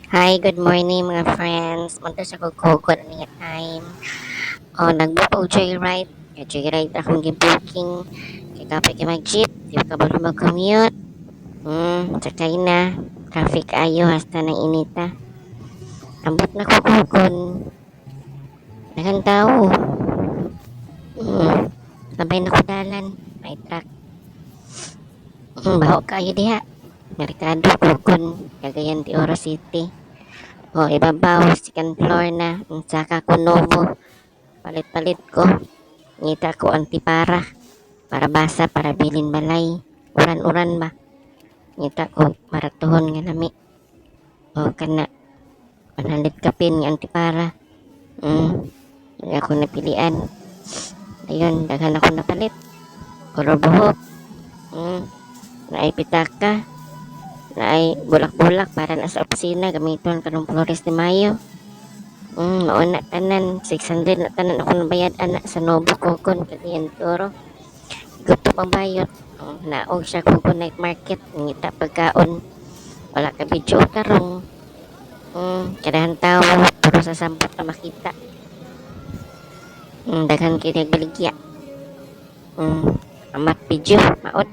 Hi, good morning mga friends. Munta sa kugkugod niya time. Nag-book og joyride. Joyride akong gi-booking. Kay kapit kay mag-jeep. Di ka ba mag-commute? Sakay na. Traffic ayo hasta ng inita. Ambot na kugkugon. Daghang tao. Labay na kudalan. May truck. Baho kayo diha. Merkado kugon. Cagayan de Oro City. Ibabaw, second floor na. Saka kunobo. Palit-palit ko. Ngita ko antipara. Para basa, para bilin balay. Uran-uran ba? Ngita ko maratuhon nga nami. Kana. 100 kapin nga antipara. Hindi ako napilian. Ayun, daghan ako napalit. Color buhok. Naay pitaka. Naay bulak-bulak para na sa opisina. Gamiton kanong Flores de Mayo. Mauna tanan. 600 na tanan ako nabayad anak sa Novo Kokon. Cagayan de Oro. Gusto pang bayot. Naog siya kung night market. Ngita pagkaon. Wala ka video tarong. Kadahan tao. Puro sa sampot na makita. Daghan kinag baligya. Amat video. Maot.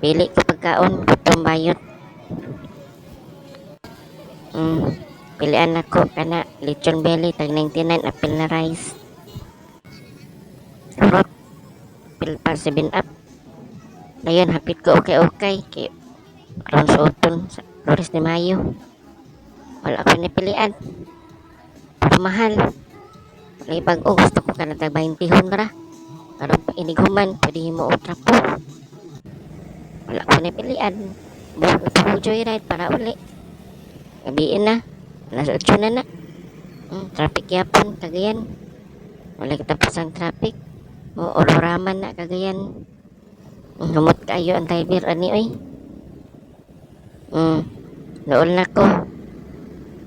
Pili ko pagkaon. Gutong bayot. Pilian ako. Kana lechon belly. Tag 99 apple na rice. Surot. Pil pa 7 up. Dayon hapit ko okay. Kay aron suoton sa Flores de Mayo. Wala ko napilian. Pero mahal. Kaya pag gusto ko ka na tag 20 ra. Aron pa iniguman. Pwede mo o trapo. Wala ko napilian. Buhat na pa joyride para uli. Gabiin na. Nasa 8 na na. Traffic yapon. Cagayan. Wala kitapos ang traffic. Ororaman na Cagayan. Humot kayo ang driver ani oy. Nool na ko.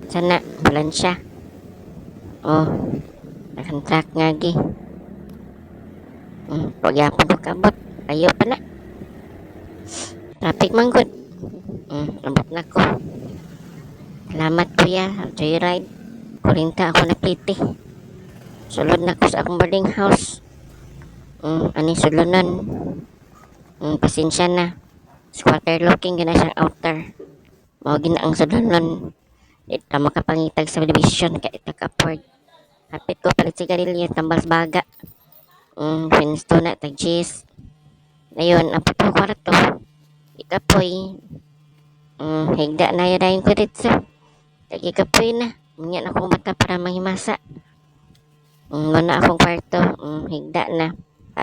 Sana balansya. Nakantrak nga gi. Pagyapon ko kabot. Ayo pa na. Traffic man good. Abot na ko. Salamat kuya. Joyride. Kurinta ako na pliti. Sulod na ko sa akong boarding house. Ani sulunan. Pasensya na. Squatter looking gina siyang outer. Mao gina ang sulunan. Ito makapangitag sa division ka itag-upward. Hapit ko palit sigarilyo. Tambal baga. Pinsto na tag cheese. Ayun. Ang puto kwarto. Ikapoy. Higda na yun ko dito. Tag ikapoy na. Minyan akong mata para mahimasa. Muna akong kwarto. Higda na.